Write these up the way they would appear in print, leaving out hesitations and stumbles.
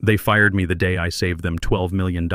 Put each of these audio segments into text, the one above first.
They fired me the day I saved them $12 million.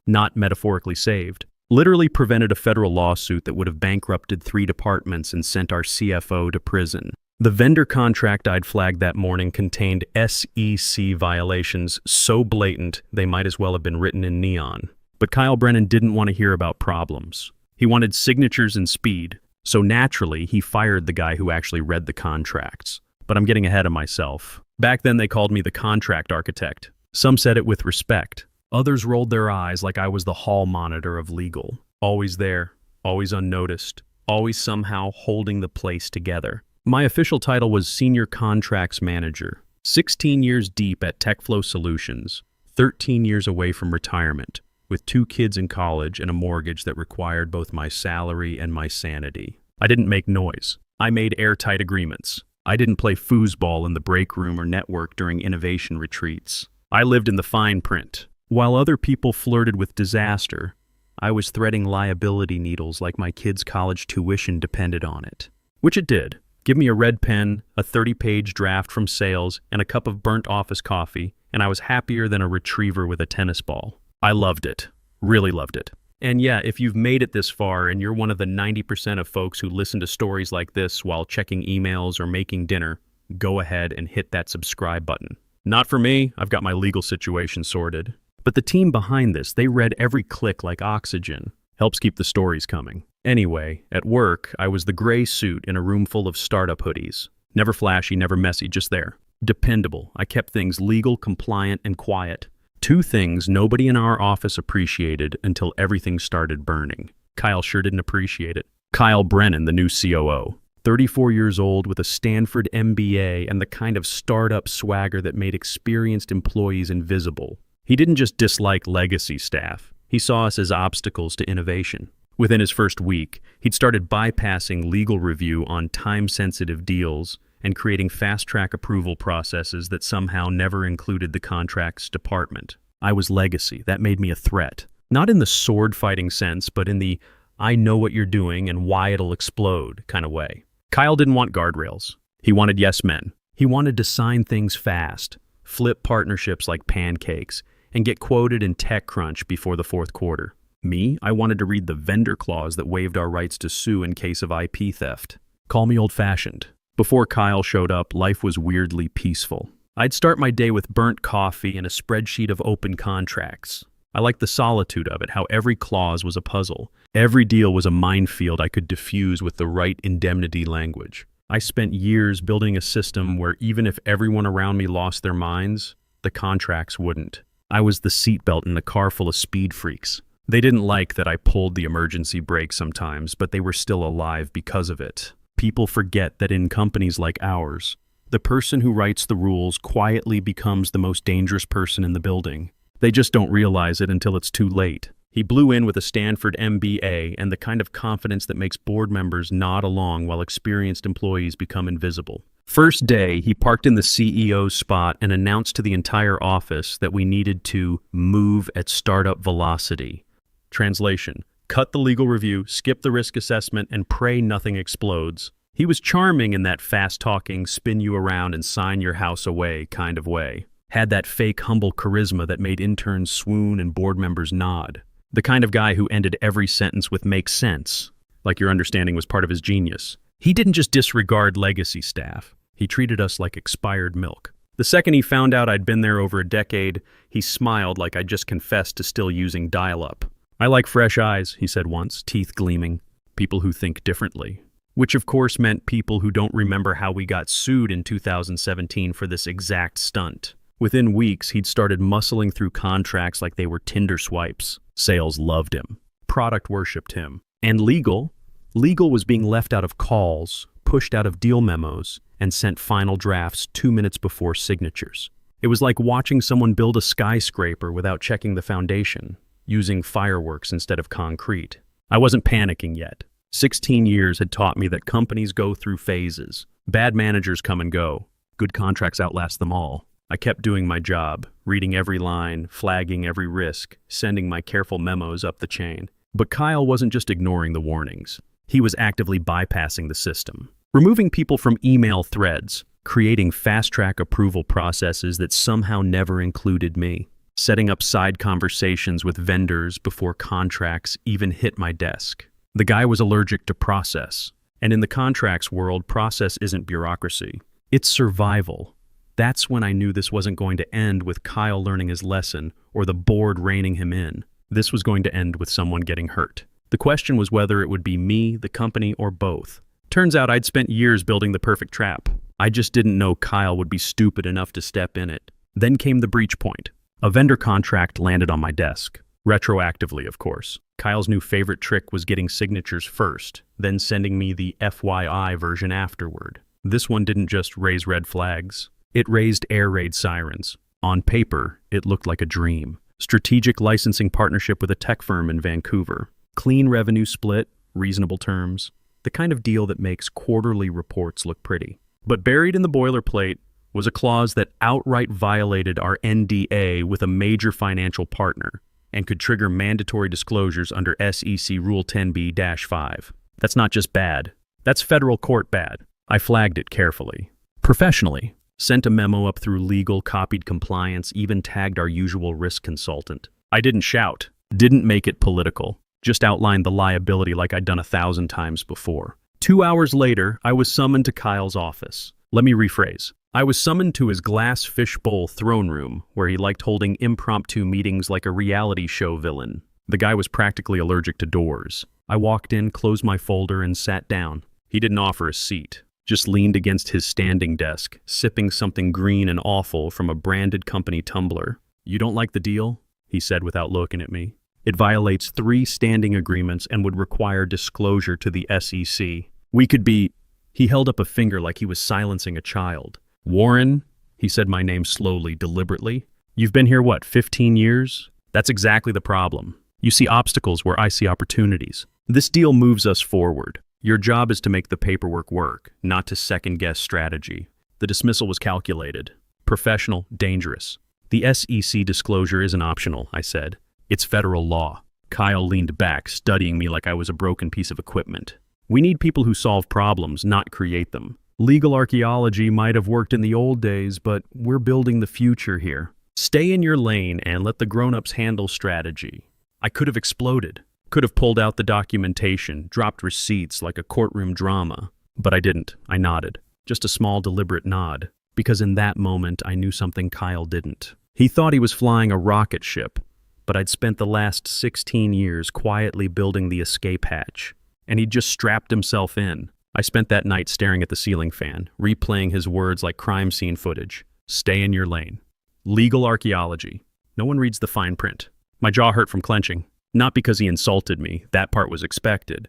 Not metaphorically saved. Literally prevented a federal lawsuit that would have bankrupted 3 departments and sent our CFO to prison. The vendor contract I'd flagged that morning contained SEC violations so blatant they might as well have been written in neon. But Kyle Brennan didn't want to hear about problems. He wanted signatures and speed, so naturally he fired the guy who actually read the contracts. But I'm getting ahead of myself. Back then they called me the contract architect. Some said it with respect. Others rolled their eyes like I was the hall monitor of legal. Always there, always unnoticed, always somehow holding the place together. My official title was Senior Contracts Manager. 16 years deep at TechFlow Solutions, 13 years away from retirement, with 2 kids in college and a mortgage that required both my salary and my sanity. I didn't make noise. I made airtight agreements. I didn't play foosball in the break room or network during innovation retreats. I lived in the fine print. While other people flirted with disaster, I was threading liability needles like my kids' college tuition depended on it. Which it did. Give me a red pen, a 30-page draft from sales, and a cup of burnt office coffee, and I was happier than a retriever with a tennis ball. I loved it. Really loved it. And yeah, if you've made it this far and you're one of the 90% of folks who listen to stories like this while checking emails or making dinner, go ahead and hit that subscribe button. Not for me, I've got my legal situation sorted. But the team behind this, they read every click like oxygen. Helps keep the stories coming. Anyway, at work, I was the gray suit in a room full of startup hoodies. Never flashy, never messy, just there. Dependable. I kept things legal, compliant, and quiet. 2 things nobody in our office appreciated until everything started burning. Kyle sure didn't appreciate it. Kyle Brennan, the new COO. 34 years old with a Stanford MBA and the kind of startup swagger that made experienced employees invisible. He didn't just dislike legacy staff. He saw us as obstacles to innovation. Within his first week, he'd started bypassing legal review on time-sensitive deals and creating fast-track approval processes that somehow never included the contracts department. I was legacy. That made me a threat. Not in the sword-fighting sense, but in the I know what you're doing and why it'll explode kind of way. Kyle didn't want guardrails. He wanted yes men. He wanted to sign things fast, flip partnerships like pancakes, and get quoted in TechCrunch before the 4th quarter. Me, I wanted to read the vendor clause that waived our rights to sue in case of IP theft. Call me old-fashioned. Before Kyle showed up, life was weirdly peaceful. I'd start my day with burnt coffee and a spreadsheet of open contracts. I liked the solitude of it, how every clause was a puzzle. Every deal was a minefield I could diffuse with the right indemnity language. I spent years building a system where even if everyone around me lost their minds, the contracts wouldn't. I was the seatbelt in a car full of speed freaks. They didn't like that I pulled the emergency brake sometimes, but they were still alive because of it. People forget that in companies like ours, the person who writes the rules quietly becomes the most dangerous person in the building. They just don't realize it until it's too late. He blew in with a Stanford MBA and the kind of confidence that makes board members nod along while experienced employees become invisible. First day, he parked in the CEO's spot and announced to the entire office that we needed to move at startup velocity. Translation: cut the legal review, skip the risk assessment, and pray nothing explodes. He was charming in that fast-talking, spin you around and sign your house away kind of way. Had that fake, humble charisma that made interns swoon and board members nod. The kind of guy who ended every sentence with "makes sense," like your understanding was part of his genius. He didn't just disregard legacy staff. He treated us like expired milk. The second he found out I'd been there over a decade, he smiled like I'd just confessed to still using dial-up. "I like fresh eyes," he said once, teeth gleaming. "People who think differently." Which of course meant people who don't remember how we got sued in 2017 for this exact stunt. Within weeks, he'd started muscling through contracts like they were Tinder swipes. Sales loved him. Product worshipped him. And legal was being left out of calls, pushed out of deal memos, and sent final drafts 2 minutes before signatures. It was like watching someone build a skyscraper without checking the foundation, using fireworks instead of concrete. I wasn't panicking yet. 16 years had taught me that companies go through phases. Bad managers come and go. Good contracts outlast them all. I kept doing my job, reading every line, flagging every risk, sending my careful memos up the chain. But Kyle wasn't just ignoring the warnings. He was actively bypassing the system, removing people from email threads, creating fast-track approval processes that somehow never included me, setting up side conversations with vendors before contracts even hit my desk. The guy was allergic to process, and in the contracts world, process isn't bureaucracy. It's survival. That's when I knew this wasn't going to end with Kyle learning his lesson or the board reining him in. This was going to end with someone getting hurt. The question was whether it would be me, the company, or both. Turns out I'd spent years building the perfect trap. I just didn't know Kyle would be stupid enough to step in it. Then came the breach point. A vendor contract landed on my desk. Retroactively, of course. Kyle's new favorite trick was getting signatures first, then sending me the FYI version afterward. This one didn't just raise red flags. It raised air raid sirens. On paper, it looked like a dream. Strategic licensing partnership with a tech firm in Vancouver. Clean revenue split, reasonable terms. The kind of deal that makes quarterly reports look pretty. But buried in the boilerplate was a clause that outright violated our NDA with a major financial partner and could trigger mandatory disclosures under SEC Rule 10b-5. That's not just bad. That's federal court bad. I flagged it carefully. Professionally. Sent a memo up through legal, copied compliance, even tagged our usual risk consultant. I didn't shout. Didn't make it political. Just outlined the liability like I'd done 1,000 times before. 2 hours later, I was summoned to Kyle's office. Let me rephrase. I was summoned to his glass fishbowl throne room, where he liked holding impromptu meetings like a reality show villain. The guy was practically allergic to doors. I walked in, closed my folder, and sat down. He didn't offer a seat, just leaned against his standing desk, sipping something green and awful from a branded company tumbler. "You don't like the deal?" he said without looking at me. "It violates 3 standing agreements and would require disclosure to the SEC. We could be—" He held up a finger like he was silencing a child. "Warren," he said my name slowly, deliberately. "You've been here, what, 15 years? That's exactly the problem. You see obstacles where I see opportunities. This deal moves us forward. Your job is to make the paperwork work, not to second-guess strategy." The dismissal was calculated. Professional, dangerous. "The SEC disclosure isn't optional," I said. "It's federal law." Kyle leaned back, studying me like I was a broken piece of equipment. "We need people who solve problems, not create them. Legal archaeology might have worked in the old days, but we're building the future here. Stay in your lane and let the grown-ups handle strategy." I could have exploded. Could have pulled out the documentation, dropped receipts like a courtroom drama. But I didn't. I nodded. Just a small, deliberate nod. Because in that moment, I knew something Kyle didn't. He thought he was flying a rocket ship, but I'd spent the last 16 years quietly building the escape hatch, and he'd just strapped himself in. I spent that night staring at the ceiling fan, replaying his words like crime scene footage. Stay in your lane. Legal archaeology. No one reads the fine print. My jaw hurt from clenching. Not because he insulted me, that part was expected,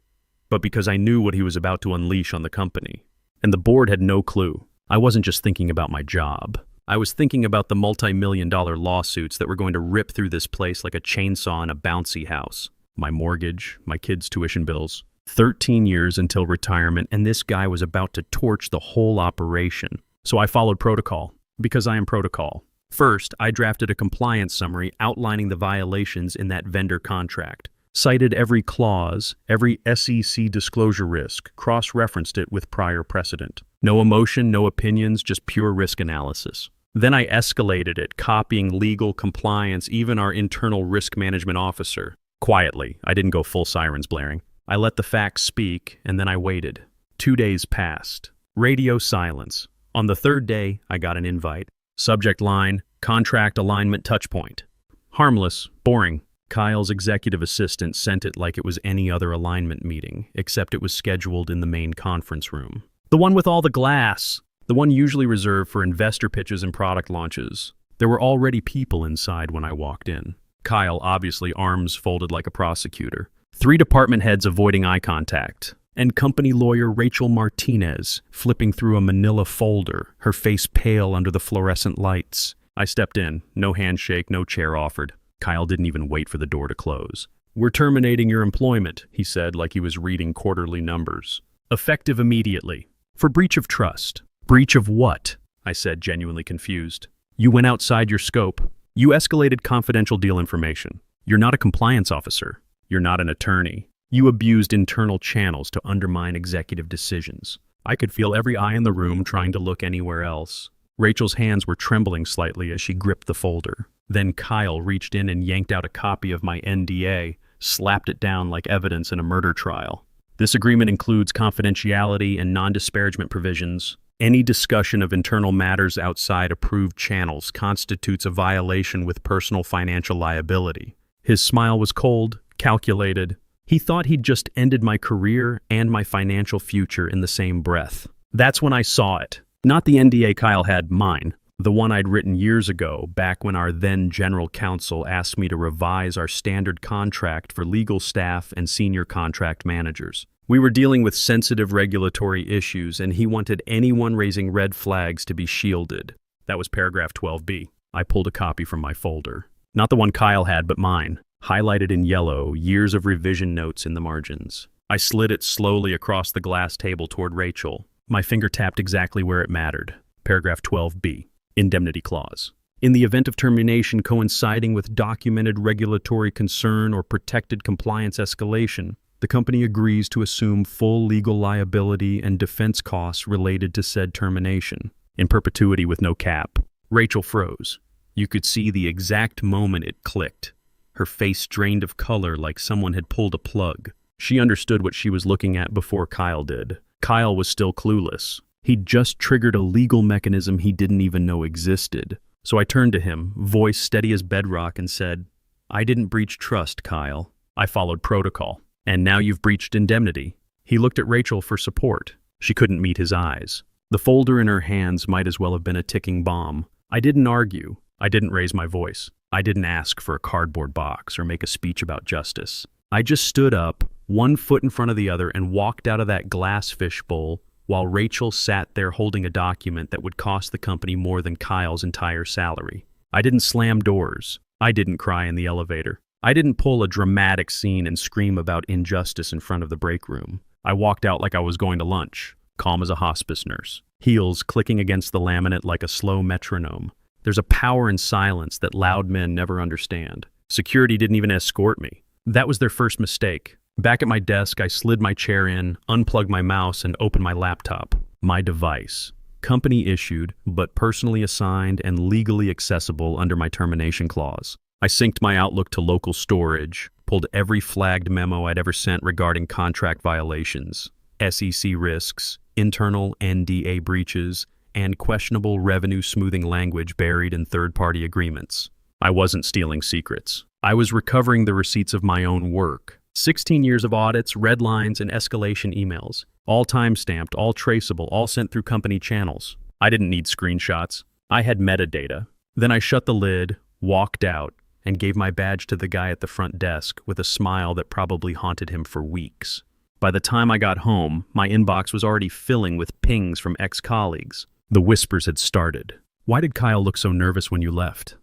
but because I knew what he was about to unleash on the company. And the board had no clue. I wasn't just thinking about my job. I was thinking about the multi-million-dollar lawsuits that were going to rip through this place like a chainsaw in a bouncy house. My mortgage, my kids' tuition bills. 13 years until retirement, and this guy was about to torch the whole operation. So I followed protocol, because I am protocol. First, I drafted a compliance summary outlining the violations in that vendor contract, cited every clause, every SEC disclosure risk, cross-referenced it with prior precedent. No emotion, no opinions, just pure risk analysis. Then I escalated it, copying legal, compliance, even our internal risk management officer. Quietly, I didn't go full sirens blaring. I let the facts speak, and then I waited. 2 days passed. Radio silence. On the 3rd day, I got an invite. Subject line, contract alignment touchpoint. Harmless, boring. Kyle's executive assistant sent it like it was any other alignment meeting, except it was scheduled in the main conference room. The one with all the glass. The one usually reserved for investor pitches and product launches. There were already people inside when I walked in. Kyle, obviously arms folded like a prosecutor. 3 department heads avoiding eye contact. And company lawyer Rachel Martinez, flipping through a manila folder, her face pale under the fluorescent lights. I stepped in. No handshake, no chair offered. Kyle didn't even wait for the door to close. "We're terminating your employment," he said like he was reading quarterly numbers. "Effective immediately. For breach of trust." "Breach of what?" I said, genuinely confused. "You went outside your scope. You escalated confidential deal information. You're not a compliance officer. You're not an attorney. You abused internal channels to undermine executive decisions. I could feel every eye in the room trying to look anywhere else. Rachel's hands were trembling slightly as she gripped the folder. Then Kyle reached in and yanked out a copy of my NDA, slapped it down like evidence in a murder trial. This agreement includes confidentiality and non-disparagement provisions. Any discussion of internal matters outside approved channels constitutes a violation with personal financial liability. His smile was cold, calculated. He thought he'd just ended my career and my financial future in the same breath. That's when I saw it. Not the NDA Kyle had, mine. The one I'd written years ago, back when our then general counsel asked me to revise our standard contract for legal staff and senior contract managers. We were dealing with sensitive regulatory issues, and he wanted anyone raising red flags to be shielded. That was paragraph 12B. I pulled a copy from my folder. Not the one Kyle had, but mine. Highlighted in yellow, years of revision notes in the margins. I slid it slowly across the glass table toward Rachel. My finger tapped exactly where it mattered. Paragraph 12B. Indemnity clause. In the event of termination coinciding with documented regulatory concern or protected compliance escalation, the company agrees to assume full legal liability and defense costs related to said termination, in perpetuity with no cap. Rachel froze. You could see the exact moment it clicked. Her face drained of color like someone had pulled a plug. She understood what she was looking at before Kyle did. Kyle was still clueless. He'd just triggered a legal mechanism he didn't even know existed. So I turned to him, voice steady as bedrock, and said, "I didn't breach trust, Kyle. I followed protocol. And now you've breached indemnity." He looked at Rachel for support. She couldn't meet his eyes. The folder in her hands might as well have been a ticking bomb. I didn't argue. I didn't raise my voice. I didn't ask for a cardboard box or make a speech about justice. I just stood up, one foot in front of the other, and walked out of that glass fishbowl while Rachel sat there holding a document that would cost the company more than Kyle's entire salary. I didn't slam doors. I didn't cry in the elevator. I didn't pull a dramatic scene and scream about injustice in front of the break room. I walked out like I was going to lunch, calm as a hospice nurse, heels clicking against the laminate like a slow metronome. There's a power in silence that loud men never understand. Security didn't even escort me. That was their first mistake. Back at my desk, I slid my chair in, unplugged my mouse, and opened my laptop. My device. Company issued, but personally assigned and legally accessible under my termination clause. I synced my Outlook to local storage, pulled every flagged memo I'd ever sent regarding contract violations, SEC risks, internal NDA breaches, and questionable revenue smoothing language buried in third-party agreements. I wasn't stealing secrets. I was recovering the receipts of my own work. 16 years of audits, red lines, and escalation emails. All time-stamped, all traceable, all sent through company channels. I didn't need screenshots. I had metadata. Then I shut the lid, walked out, and gave my badge to the guy at the front desk with a smile that probably haunted him for weeks. By the time I got home, my inbox was already filling with pings from ex-colleagues. The whispers had started. "Why did Kyle look so nervous when you left?"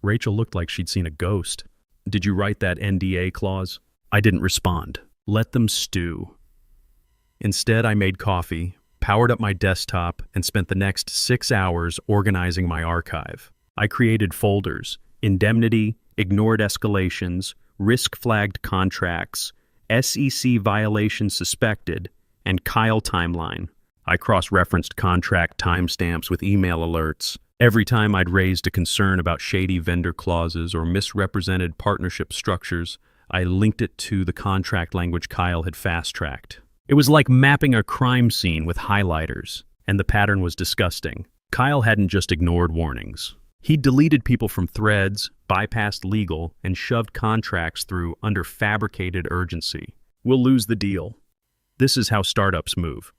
Rachel looked like she'd seen a ghost. "Did you write that NDA clause?" I didn't respond. Let them stew. Instead, I made coffee, powered up my desktop, and spent the next 6 hours organizing my archive. I created folders: indemnity, ignored escalations, risk-flagged contracts, SEC violation suspected, and Kyle timeline. I cross-referenced contract timestamps with email alerts. Every time I'd raised a concern about shady vendor clauses or misrepresented partnership structures, I linked it to the contract language Kyle had fast-tracked. It was like mapping a crime scene with highlighters, and the pattern was disgusting. Kyle hadn't just ignored warnings. He'd deleted people from threads, bypassed legal, and shoved contracts through under fabricated urgency. We'll lose the deal. This is how startups move.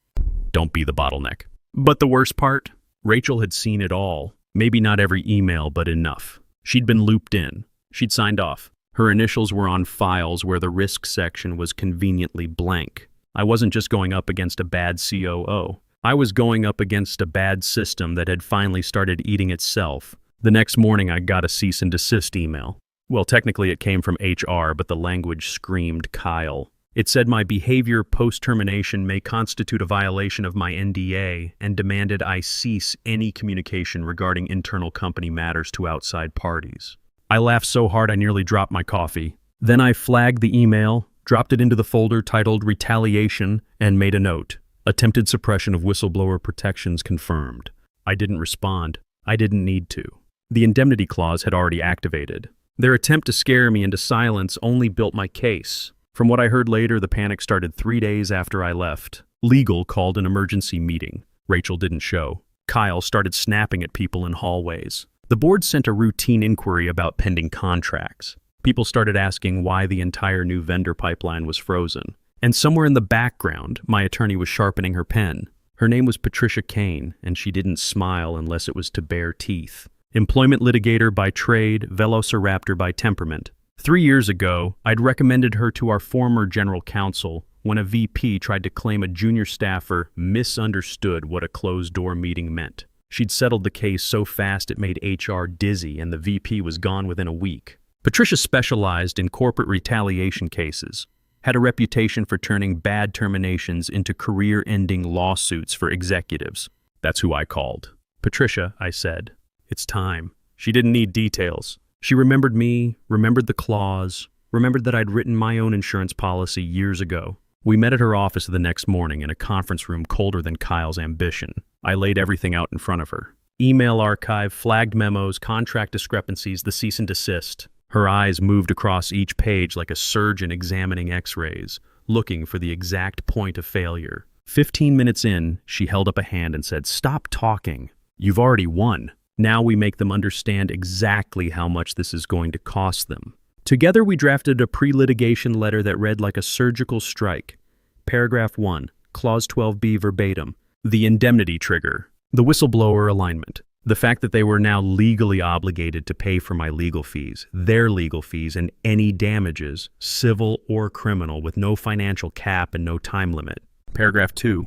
Don't be the bottleneck. But the worst part? Rachel had seen it all. Maybe not every email, but enough. She'd been looped in. She'd signed off. Her initials were on files where the risk section was conveniently blank. I wasn't just going up against a bad COO. I was going up against a bad system that had finally started eating itself. The next morning, I got a cease and desist email. Well, technically it came from HR, but the language screamed Kyle. It said my behavior post-termination may constitute a violation of my NDA and demanded I cease any communication regarding internal company matters to outside parties. I laughed so hard I nearly dropped my coffee. Then I flagged the email, dropped it into the folder titled Retaliation, and made a note. Attempted suppression of whistleblower protections confirmed. I didn't respond. I didn't need to. The indemnity clause had already activated. Their attempt to scare me into silence only built my case. From what I heard later, the panic started 3 days after I left. Legal called an emergency meeting. Rachel didn't show. Kyle started snapping at people in hallways. The board sent a routine inquiry about pending contracts. People started asking why the entire new vendor pipeline was frozen. And somewhere in the background, my attorney was sharpening her pen. Her name was Patricia Kane, and she didn't smile unless it was to bare teeth. Employment litigator by trade, velociraptor by temperament. 3 years ago, I'd recommended her to our former general counsel when a VP tried to claim a junior staffer misunderstood what a closed-door meeting meant. She'd settled the case so fast it made HR dizzy, and the VP was gone within a week. Patricia specialized in corporate retaliation cases, had a reputation for turning bad terminations into career-ending lawsuits for executives. That's who I called. Patricia, I said, it's time. She didn't need details. She remembered me, remembered the clause, remembered that I'd written my own insurance policy years ago. We met at her office the next morning in a conference room colder than Kyle's ambition. I laid everything out in front of her. Email archive, flagged memos, contract discrepancies, the cease and desist. Her eyes moved across each page like a surgeon examining x-rays, looking for the exact point of failure. 15 minutes in, she held up a hand and said, "Stop talking. You've already won. Now we make them understand exactly how much this is going to cost them." Together we drafted a pre-litigation letter that read like a surgical strike. Paragraph 1, Clause 12B verbatim. The indemnity trigger. The whistleblower alignment. The fact that they were now legally obligated to pay for my legal fees, their legal fees, and any damages, civil or criminal, with no financial cap and no time limit. Paragraph 2.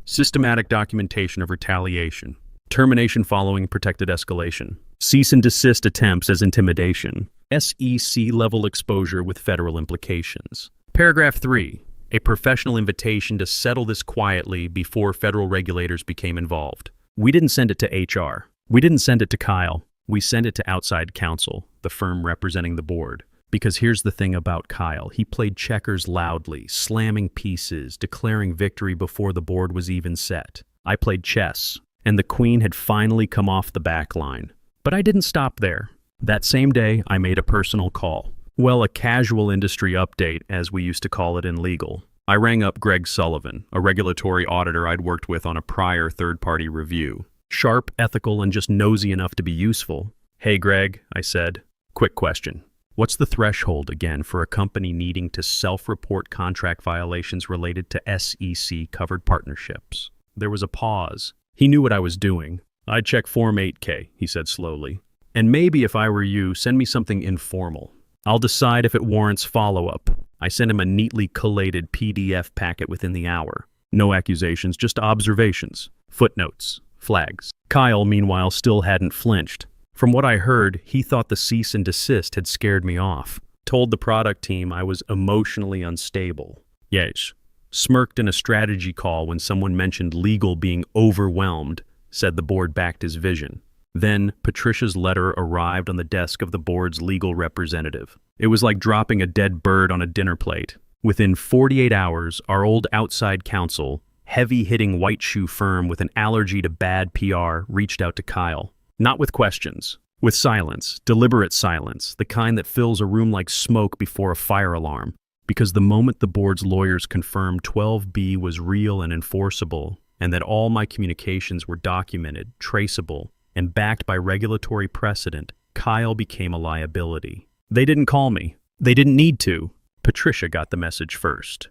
Systematic documentation of retaliation. Termination following protected escalation. Cease and desist attempts as intimidation. SEC-level exposure with federal implications. Paragraph 3. A professional invitation to settle this quietly before federal regulators became involved. We didn't send it to HR. We didn't send it to Kyle. We sent it to outside counsel, the firm representing the board. Because here's the thing about Kyle. He played checkers loudly, slamming pieces, declaring victory before the board was even set. I played chess, and the queen had finally come off the back line. But I didn't stop there. That same day, I made a personal call. Well, a casual industry update, as we used to call it in legal. I rang up Greg Sullivan, a regulatory auditor I'd worked with on a prior third-party review. Sharp, ethical, and just nosy enough to be useful. "Hey, Greg," I said. "Quick question. What's the threshold, again, for a company needing to self-report contract violations related to SEC-covered partnerships?" There was a pause. He knew what I was doing. "I'd check Form 8K, he said slowly. "And maybe if I were you, send me something informal. I'll decide if it warrants follow-up." I sent him a neatly collated PDF packet within the hour. No accusations, just observations, footnotes, flags. Kyle, meanwhile, still hadn't flinched. From what I heard, he thought the cease and desist had scared me off. Told the product team I was emotionally unstable. Yes. Smirked in a strategy call when someone mentioned legal being overwhelmed, said the board backed his vision. Then, Patricia's letter arrived on the desk of the board's legal representative. It was like dropping a dead bird on a dinner plate. Within 48 hours, our old outside counsel, heavy-hitting white shoe firm with an allergy to bad PR, reached out to Kyle. Not with questions, with silence, deliberate silence, the kind that fills a room like smoke before a fire alarm. Because the moment the board's lawyers confirmed 12B was real and enforceable, and that all my communications were documented, traceable, and backed by regulatory precedent, Kyle became a liability. They didn't call me. They didn't need to. Patricia got the message first.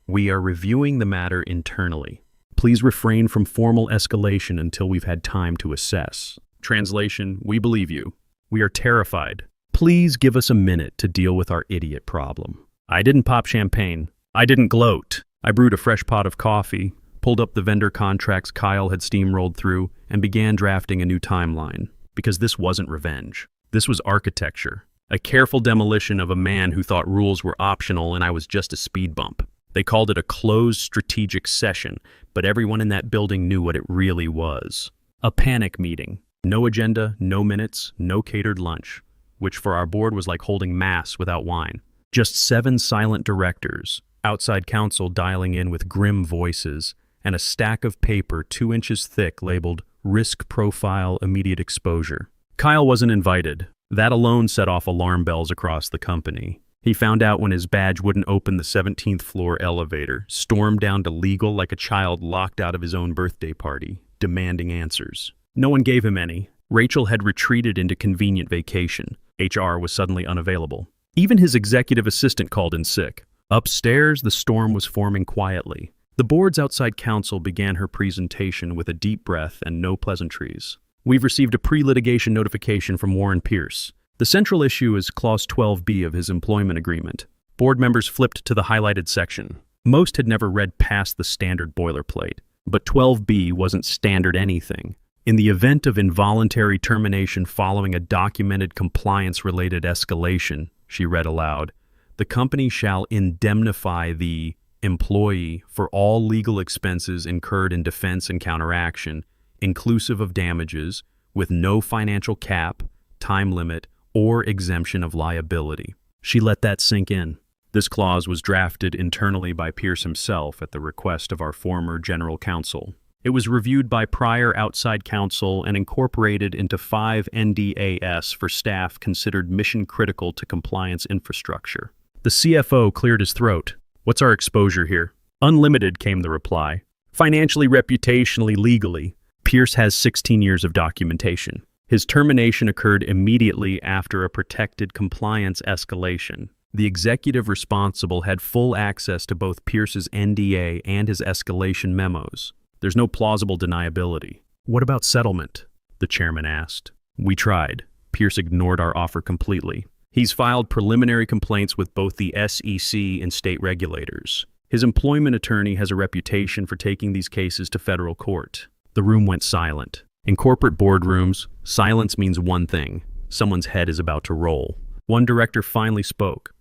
"We are reviewing the matter internally. Please refrain from formal escalation until we've had time to assess." Translation, we believe you. We are terrified. Please give us a minute to deal with our idiot problem. I didn't pop champagne. I didn't gloat. I brewed a fresh pot of coffee, pulled up the vendor contracts Kyle had steamrolled through, and began drafting a new timeline. Because this wasn't revenge. This was architecture. A careful demolition of a man who thought rules were optional and I was just a speed bump. They called it a closed strategic session, but everyone in that building knew what it really was. A panic meeting. No agenda, no minutes, no catered lunch, which for our board was like holding mass without wine. Just 7 silent directors, outside counsel dialing in with grim voices, and a stack of paper 2 inches thick labeled Risk Profile Immediate Exposure. Kyle wasn't invited. That alone set off alarm bells across the company. He found out when his badge wouldn't open the 17th floor elevator, stormed down to legal like a child locked out of his own birthday party, demanding answers. No one gave him any. Rachel had retreated into convenient vacation. HR was suddenly unavailable. Even his executive assistant called in sick. Upstairs, the storm was forming quietly. The board's outside counsel began her presentation with a deep breath and no pleasantries. We've received a pre-litigation notification from Warren Pierce. The central issue is Clause 12B of his employment agreement. Board members flipped to the highlighted section. Most had never read past the standard boilerplate, but 12B wasn't standard anything. In the event of involuntary termination following a documented compliance-related escalation, she read aloud, the company shall indemnify the employee for all legal expenses incurred in defense and counteraction, inclusive of damages, with no financial cap, time limit, or exemption of liability. She let that sink in. This clause was drafted internally by Pierce himself at the request of our former general counsel. It was reviewed by prior outside counsel and incorporated into 5 NDAS for staff considered mission-critical to compliance infrastructure. The CFO cleared his throat. What's our exposure here? Unlimited, came the reply. Financially, reputationally, legally. Pierce has 16 years of documentation. His termination occurred immediately after a protected compliance escalation. The executive responsible had full access to both Pierce's NDA and his escalation memos. There's no plausible deniability. What about settlement? The chairman asked. We tried. Pierce ignored our offer completely. He's filed preliminary complaints with both the SEC and state regulators. His employment attorney has a reputation for taking these cases to federal court. The room went silent. In corporate boardrooms, silence means one thing. Someone's head is about to roll. One director finally spoke.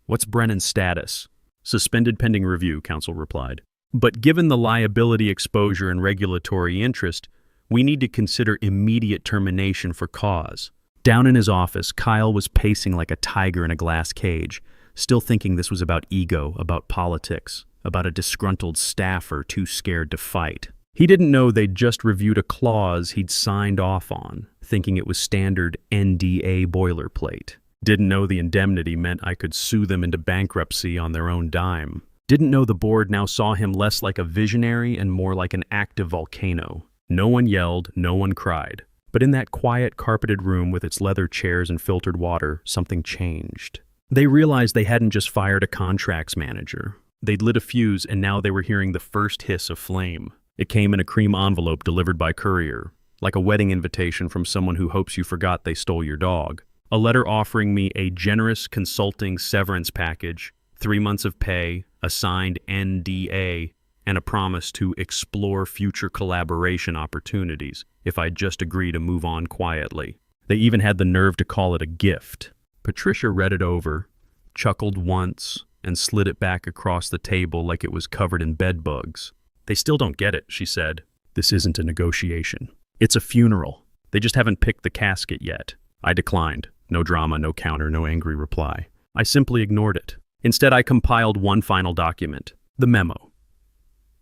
What's Brennan's status? Suspended pending review, counsel replied. But given the liability exposure and regulatory interest, we need to consider immediate termination for cause. Down in his office, Kyle was pacing like a tiger in a glass cage, still thinking this was about ego, about politics, about a disgruntled staffer too scared to fight. He didn't know they'd just reviewed a clause he'd signed off on, thinking it was standard NDA boilerplate. Didn't know the indemnity meant I could sue them into bankruptcy on their own dime. Didn't know the board now saw him less like a visionary and more like an active volcano. No one yelled, no one cried. But in that quiet, carpeted room with its leather chairs and filtered water, something changed. They realized they hadn't just fired a contracts manager. They'd lit a fuse, and now they were hearing the first hiss of flame. It came in a cream envelope delivered by courier, like a wedding invitation from someone who hopes you forgot they stole your dog. A letter offering me a generous consulting severance package, 3 months of pay, a signed NDA, and a promise to explore future collaboration opportunities if I'd just agree to move on quietly. They even had the nerve to call it a gift. Patricia read it over, chuckled once, and slid it back across the table like it was covered in bed bugs. They still don't get it, she said. This isn't a negotiation. It's a funeral. They just haven't picked the casket yet. I declined. No drama, no counter, no angry reply. I simply ignored it. Instead, I compiled one final document, the memo.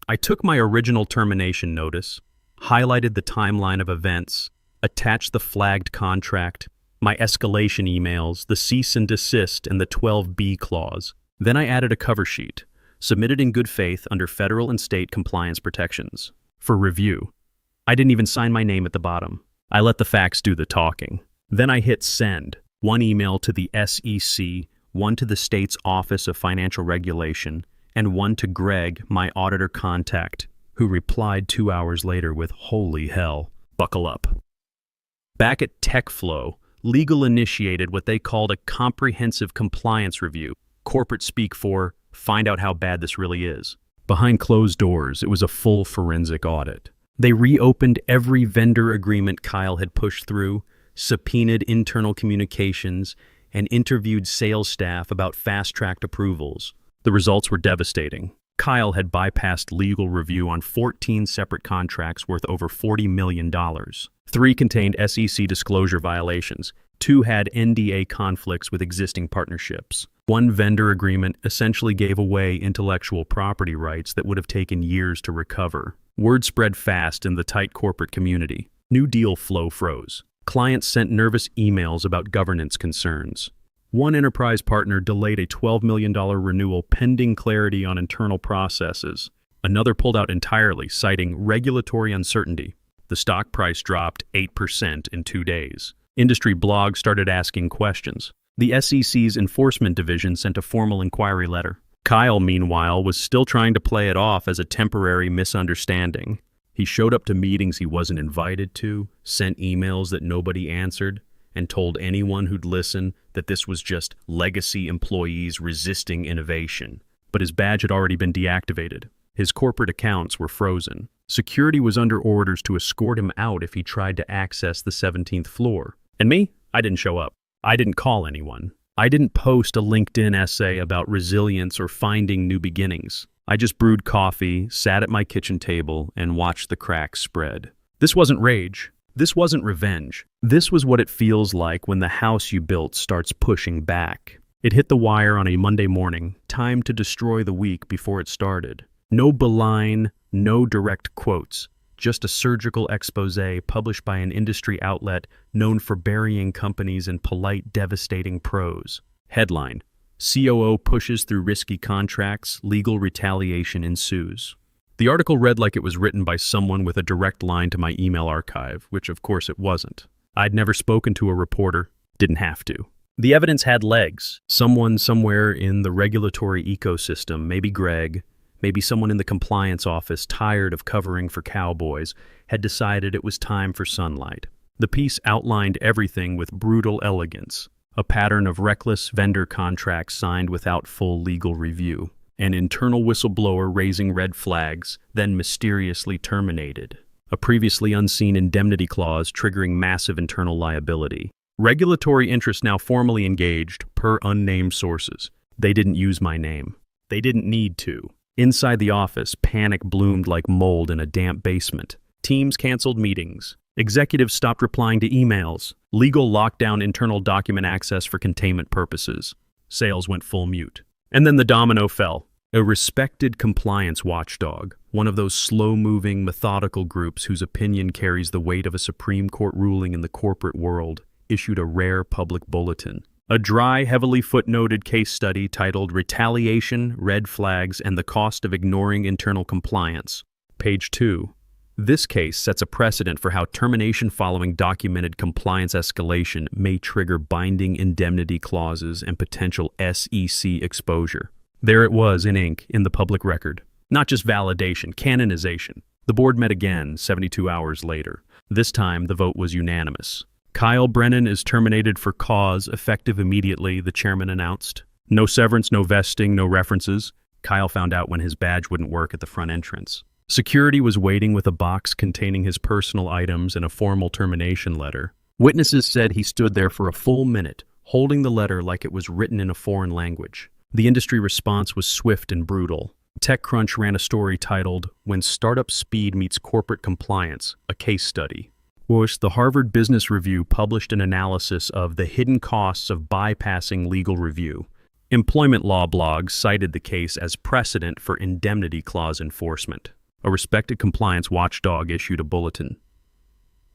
I took my original termination notice, highlighted the timeline of events, attached the flagged contract, my escalation emails, the cease and desist, and the 12B clause. Then I added a cover sheet, submitted in good faith under federal and state compliance protections. For review. I didn't even sign my name at the bottom. I let the facts do the talking. Then I hit send. One email to the SEC, one to the state's Office of Financial Regulation, and one to Greg, my auditor contact, who replied 2 hours later with, holy hell, buckle up. Back at TechFlow, legal initiated what they called a comprehensive compliance review, corporate speak for find out how bad this really is. Behind closed doors, it was a full forensic audit. They reopened every vendor agreement Kyle had pushed through, subpoenaed internal communications, and interviewed sales staff about fast-tracked approvals. The results were devastating. Kyle had bypassed legal review on 14 separate contracts worth over $40 million. 3 contained SEC disclosure violations. 2 had NDA conflicts with existing partnerships. One vendor agreement essentially gave away intellectual property rights that would have taken years to recover. Word spread fast in the tight corporate community. New deal flow froze. Clients sent nervous emails about governance concerns. One enterprise partner delayed a $12 million renewal pending clarity on internal processes. Another pulled out entirely, citing regulatory uncertainty. The stock price dropped 8% in 2 days. Industry blogs started asking questions. The SEC's enforcement division sent a formal inquiry letter. Kyle, meanwhile, was still trying to play it off as a temporary misunderstanding. He showed up to meetings he wasn't invited to, sent emails that nobody answered, and told anyone who'd listen that this was just legacy employees resisting innovation. But his badge had already been deactivated. His corporate accounts were frozen. Security was under orders to escort him out if he tried to access the 17th floor. And me? I didn't show up. I didn't call anyone. I didn't post a LinkedIn essay about resilience or finding new beginnings. I just brewed coffee, sat at my kitchen table, and watched the cracks spread. This wasn't rage. This wasn't revenge. This was what it feels like when the house you built starts pushing back. It hit the wire on a Monday morning, time to destroy the week before it started. No beeline, no direct quotes. Just a surgical expose published by an industry outlet known for burying companies in polite, devastating prose. Headline: COO pushes through risky contracts, legal retaliation ensues. The article read like it was written by someone with a direct line to my email archive, which of course it wasn't. I'd never spoken to a reporter, didn't have to. The evidence had legs. Someone somewhere in the regulatory ecosystem, maybe Greg, maybe someone in the compliance office tired of covering for cowboys, had decided it was time for sunlight. The piece outlined everything with brutal elegance, a pattern of reckless vendor contracts signed without full legal review, an internal whistleblower raising red flags, then mysteriously terminated, a previously unseen indemnity clause triggering massive internal liability. Regulatory interests now formally engaged, per unnamed sources. They didn't use my name. They didn't need to. Inside the office, panic bloomed like mold in a damp basement. Teams canceled meetings. Executives stopped replying to emails. Legal locked down internal document access for containment purposes. Sales went full mute. And then the domino fell. A respected compliance watchdog, one of those slow-moving, methodical groups whose opinion carries the weight of a Supreme Court ruling in the corporate world, issued a rare public bulletin. A dry, heavily footnoted case study titled Retaliation, Red Flags, and the Cost of Ignoring Internal Compliance. Page 2. This case sets a precedent for how termination following documented compliance escalation may trigger binding indemnity clauses and potential SEC exposure. There it was in ink in the public record. Not just validation, canonization. The board met again 72 hours later. This time, the vote was unanimous. Kyle Brennan is terminated for cause, effective immediately, the chairman announced. No severance, no vesting, no references. Kyle found out when his badge wouldn't work at the front entrance. Security was waiting with a box containing his personal items and a formal termination letter. Witnesses said he stood there for a full minute, holding the letter like it was written in a foreign language. The industry response was swift and brutal. TechCrunch ran a story titled, When Startup Speed Meets Corporate Compliance, a Case Study. The Harvard Business Review published an analysis of the hidden costs of bypassing legal review. Employment law blogs cited the case as precedent for indemnity clause enforcement. A respected compliance watchdog issued a bulletin.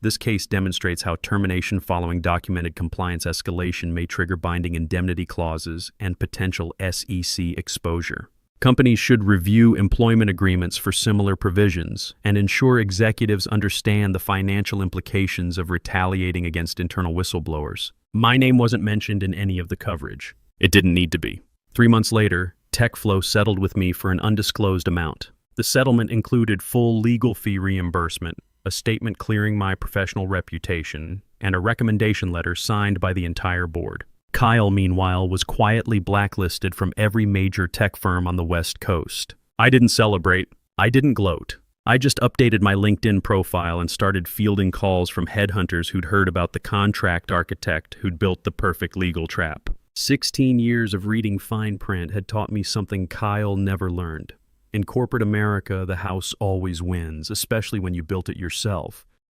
This case demonstrates how termination following documented compliance escalation may trigger binding indemnity clauses and potential SEC exposure. Companies should review employment agreements for similar provisions and ensure executives understand the financial implications of retaliating against internal whistleblowers. My name wasn't mentioned in any of the coverage. It didn't need to be. 3 months later, TechFlow settled with me for an undisclosed amount. The settlement included full legal fee reimbursement, a statement clearing my professional reputation, and a recommendation letter signed by the entire board. Kyle, meanwhile, was quietly blacklisted from every major tech firm on the West Coast. I didn't celebrate. I didn't gloat. I just updated my LinkedIn profile and started fielding calls from headhunters who'd heard about the contract architect who'd built the perfect legal trap. 16 years of reading fine print had taught me something Kyle never learned. In corporate America, the house always wins, especially when you built it yourself.